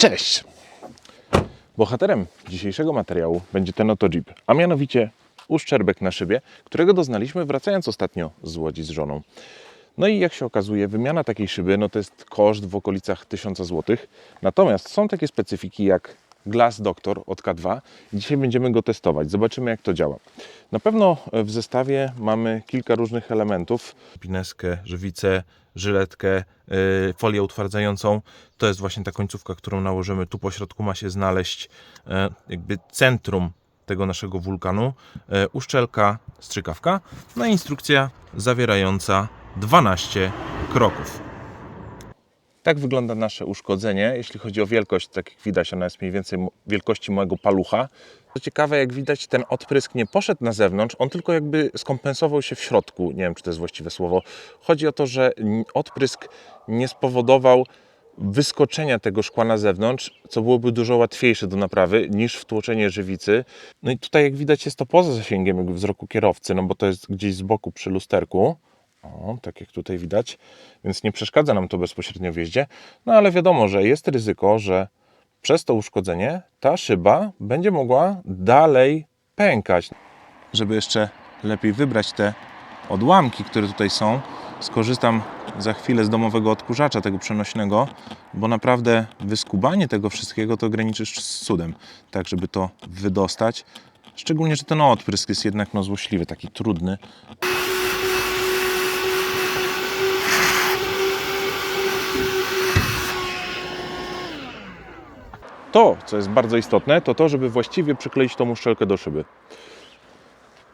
Cześć! Bohaterem dzisiejszego materiału będzie ten oto Jeep, a mianowicie uszczerbek na szybie, którego doznaliśmy wracając ostatnio z Łodzi z żoną. No i jak się okazuje, wymiana takiej szyby to jest koszt w okolicach 1000 zł. Natomiast są takie specyfiki jak Glass Doctor od K2. Dzisiaj będziemy go testować. Zobaczymy, jak to działa. Na pewno w zestawie mamy kilka różnych elementów. Pineskę, żywicę, żyletkę, folię utwardzającą. To jest właśnie ta końcówka, którą nałożymy. Tu po środku ma się znaleźć jakby centrum tego naszego wulkanu. Uszczelka, strzykawka. No i instrukcja zawierająca 12 kroków. Tak wygląda nasze uszkodzenie. Jeśli chodzi o wielkość, tak jak widać, ona jest mniej więcej wielkości mojego palucha. Co ciekawe, jak widać, ten odprysk nie poszedł na zewnątrz, on tylko jakby skompensował się w środku. Nie wiem, czy to jest właściwe słowo. Chodzi o to, że odprysk nie spowodował wyskoczenia tego szkła na zewnątrz, co byłoby dużo łatwiejsze do naprawy niż wtłoczenie żywicy. No i tutaj, jak widać, jest to poza zasięgiem jakby wzroku kierowcy, no bo to jest gdzieś z boku przy lusterku. O, tak jak tutaj widać, więc nie przeszkadza nam to bezpośrednio w jeździe. No ale wiadomo, że jest ryzyko, że przez to uszkodzenie ta szyba będzie mogła dalej pękać. Żeby jeszcze lepiej wybrać te odłamki, które tutaj są, skorzystam za chwilę z domowego odkurzacza, tego przenośnego, bo naprawdę wyskubanie tego wszystkiego to graniczy z cudem, tak żeby to wydostać. Szczególnie, że ten odprysk jest jednak złośliwy, taki trudny. To, co jest bardzo istotne, to to, żeby właściwie przykleić tą uszczelkę do szyby.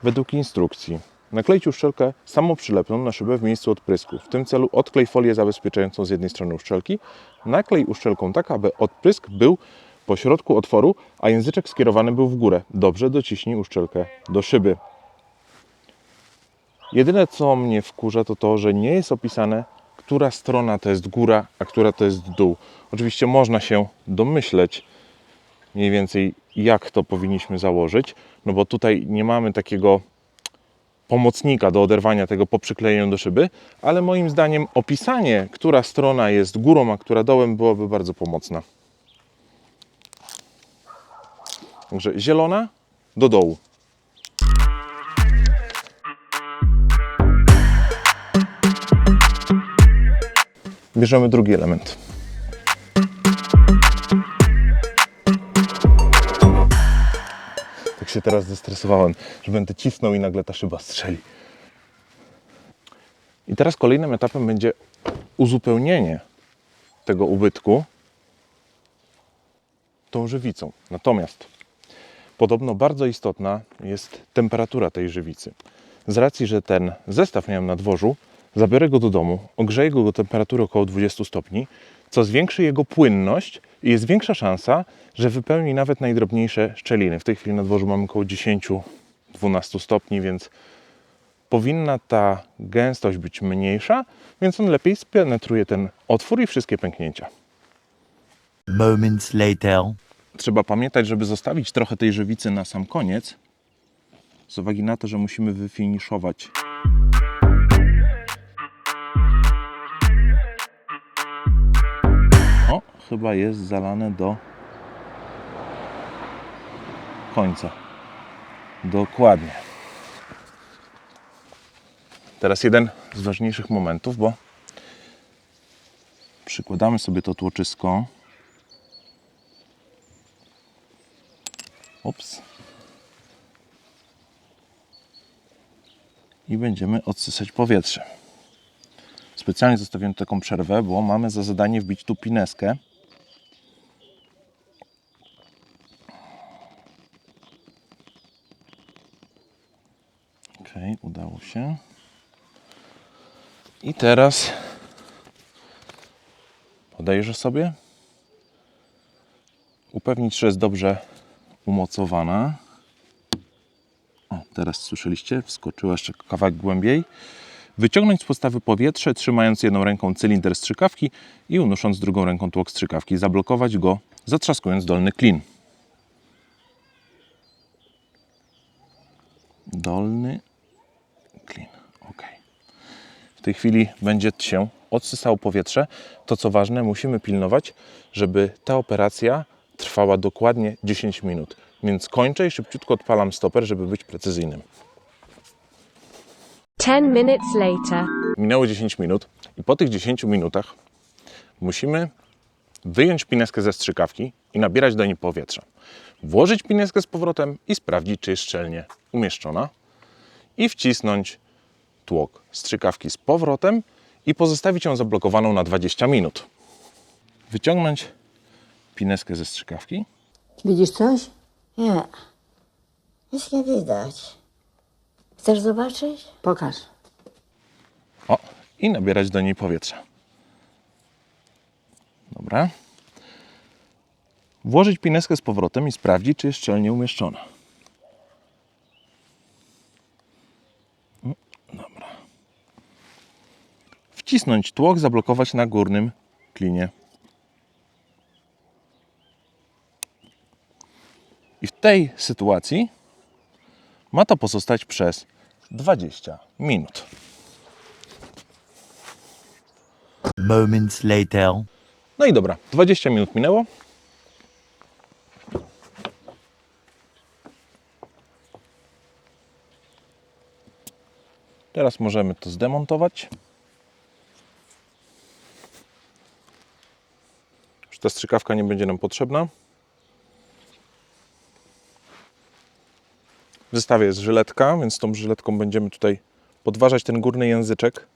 Według instrukcji naklejcie uszczelkę samoprzylepną na szybę w miejscu odprysku. W tym celu odklej folię zabezpieczającą z jednej strony uszczelki, naklej uszczelką tak, aby odprysk był po środku otworu, a języczek skierowany był w górę. Dobrze dociśnij uszczelkę do szyby. Jedyne, co mnie wkurza, to to, że nie jest opisane, która strona to jest góra, a która to jest dół. Oczywiście można się domyśleć mniej więcej, jak to powinniśmy założyć, no bo tutaj nie mamy takiego pomocnika do oderwania tego po przyklejeniu do szyby, ale moim zdaniem opisanie, która strona jest górą, a która dołem, byłoby bardzo pomocna. Także zielona do dołu. Bierzemy drugi element. Tak się teraz zestresowałem, że będę cisnął i nagle ta szyba strzeli. I teraz kolejnym etapem będzie uzupełnienie tego ubytku tą żywicą. Natomiast podobno bardzo istotna jest temperatura tej żywicy. Z racji, że ten zestaw miałem na dworzu, zabiorę go do domu, ogrzeję go do temperatury około 20 stopni, co zwiększy jego płynność i jest większa szansa, że wypełni nawet najdrobniejsze szczeliny. W tej chwili na dworzu mamy około 10-12 stopni, więc powinna ta gęstość być mniejsza, więc on lepiej spenetruje ten otwór i wszystkie pęknięcia. Moments later. Trzeba pamiętać, żeby zostawić trochę tej żywicy na sam koniec, z uwagi na to, że musimy wyfiniszować. O, chyba jest zalane do końca. Dokładnie. Teraz jeden z ważniejszych momentów, bo przykładamy sobie to tłoczysko. Ups. I będziemy odsysać powietrze. Specjalnie zostawiłem taką przerwę, bo mamy za zadanie wbić tu pineskę. Ok, udało się. I teraz podejrzę sobie. Upewnić, że jest dobrze umocowana. O, teraz słyszeliście? Wskoczyła jeszcze kawałek głębiej. Wyciągnąć z podstawy powietrze, trzymając jedną ręką cylinder strzykawki i unosząc drugą ręką tłok strzykawki. Zablokować go, zatrzaskując dolny klin. Dolny klin. Ok. tej chwili będzie się odsysało powietrze. To co ważne, musimy pilnować, żeby ta operacja trwała dokładnie 10 minut. Więc kończę i szybciutko odpalam stoper, żeby być precyzyjnym. 10 minutes later. Minęło 10 minut i po tych 10 minutach musimy wyjąć pineskę ze strzykawki i nabierać do niej powietrza. Włożyć pineskę z powrotem i sprawdzić, czy jest szczelnie umieszczona. I wcisnąć tłok strzykawki z powrotem i pozostawić ją zablokowaną na 20 minut. Wyciągnąć pineskę ze strzykawki. Widzisz coś? Nie. Nic nie widać. Chcesz zobaczyć? Pokaż. O, i nabierać do niej powietrza. Dobra. Włożyć pineskę z powrotem i sprawdzić, czy jest szczelnie umieszczona. Dobra. Wcisnąć tłok, zablokować na górnym klinie. I w tej sytuacji ma to pozostać przez 20 minut. Moments later. No i dobra, 20 minut minęło. Teraz możemy to zdemontować. Już ta strzykawka nie będzie nam potrzebna. W zestawie jest żyletka, więc tą żyletką będziemy tutaj podważać ten górny języczek.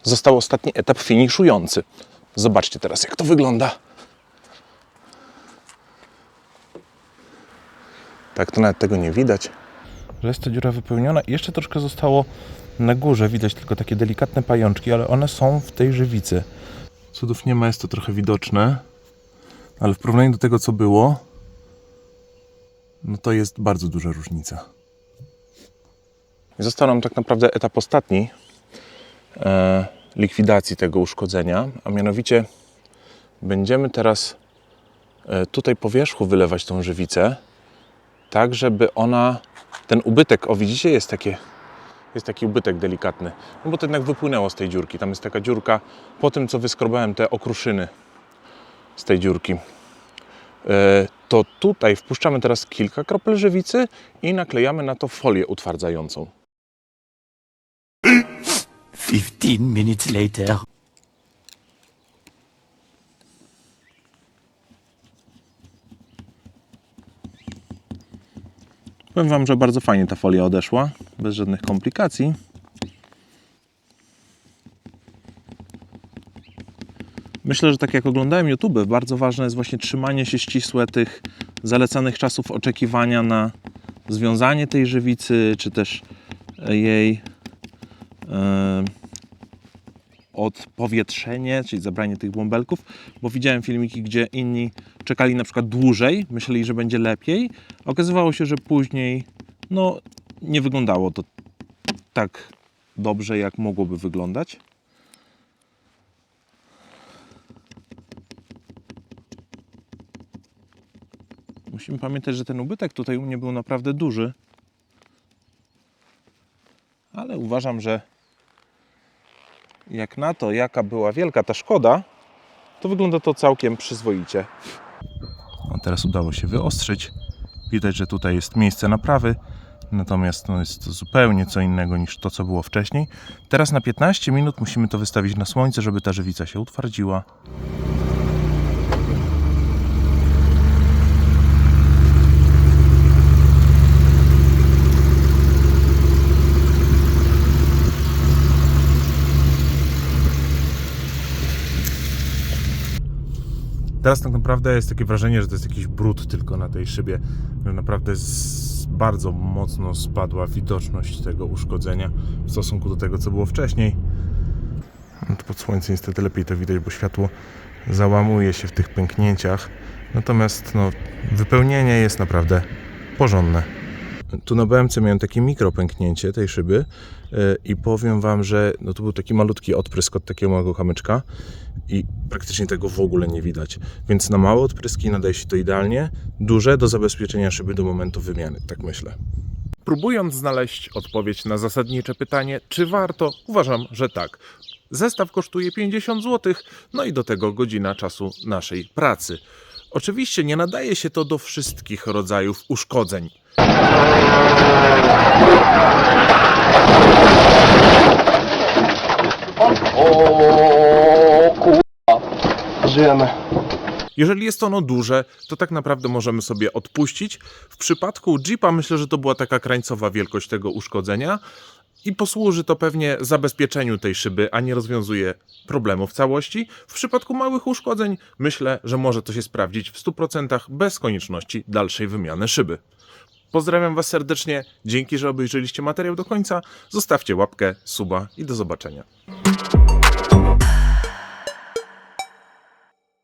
Został ostatni etap finiszujący. Zobaczcie teraz, jak to wygląda. Tak to nawet tego nie widać. Że jest ta dziura wypełniona i jeszcze troszkę zostało na górze. Widać tylko takie delikatne pajączki, ale one są w tej żywicy. Cudów nie ma, jest to trochę widoczne, ale w porównaniu do tego, co było, no to jest bardzo duża różnica. I został nam tak naprawdę etap ostatni likwidacji tego uszkodzenia, a mianowicie będziemy teraz tutaj po wierzchu wylewać tą żywicę, tak żeby ona, ten ubytek, o widzicie, jest taki ubytek delikatny, no bo to jednak wypłynęło z tej dziurki, tam jest taka dziurka po tym, co wyskrobałem te okruszyny z tej dziurki. To tutaj wpuszczamy teraz kilka kropel żywicy i naklejamy na to folię utwardzającą. 15 minutes later. Powiem Wam, że bardzo fajnie ta folia odeszła, bez żadnych komplikacji. Myślę, że tak jak oglądałem YouTube, bardzo ważne jest właśnie trzymanie się ścisłe tych zalecanych czasów oczekiwania na związanie tej żywicy, czy też jej odpowietrzenie, czyli zabranie tych bąbelków, bo widziałem filmiki, gdzie inni czekali na przykład dłużej, myśleli, że będzie lepiej. Okazywało się, że później no, nie wyglądało to tak dobrze, jak mogłoby wyglądać. Musimy pamiętać, że ten ubytek tutaj u mnie był naprawdę duży, ale uważam, że jak na to, jaka była wielka ta szkoda, to wygląda to całkiem przyzwoicie. No, teraz udało się wyostrzyć. Widać, że tutaj jest miejsce naprawy, natomiast no, jest to zupełnie co innego niż to, co było wcześniej. Teraz na 15 minut musimy to wystawić na słońce, żeby ta żywica się utwardziła. Teraz tak naprawdę jest takie wrażenie, że to jest jakiś brud tylko na tej szybie. Naprawdę bardzo mocno spadła widoczność tego uszkodzenia w stosunku do tego, co było wcześniej. No to pod słońcem niestety lepiej to widać, bo światło załamuje się w tych pęknięciach. Natomiast wypełnienie jest naprawdę porządne. Tu na BMC miałem takie mikropęknięcie tej szyby i powiem Wam, że to był taki malutki odprysk od takiego małego kamyczka i praktycznie tego w ogóle nie widać. Więc na małe odpryski nadaje się to idealnie, duże do zabezpieczenia szyby do momentu wymiany, tak myślę. Próbując znaleźć odpowiedź na zasadnicze pytanie, czy warto, uważam, że tak. Zestaw kosztuje 50 zł, no i do tego godzina czasu naszej pracy. Oczywiście nie nadaje się to do wszystkich rodzajów uszkodzeń. Żyjemy. Jeżeli jest ono duże, to tak naprawdę możemy sobie odpuścić. W przypadku Jeepa myślę, że to była taka krańcowa wielkość tego uszkodzenia i posłuży to pewnie zabezpieczeniu tej szyby, a nie rozwiązuje problemu w całości. W przypadku małych uszkodzeń myślę, że może to się sprawdzić w 100% bez konieczności dalszej wymiany szyby. Pozdrawiam Was serdecznie, dzięki, że obejrzeliście materiał do końca. Zostawcie łapkę, suba i do zobaczenia.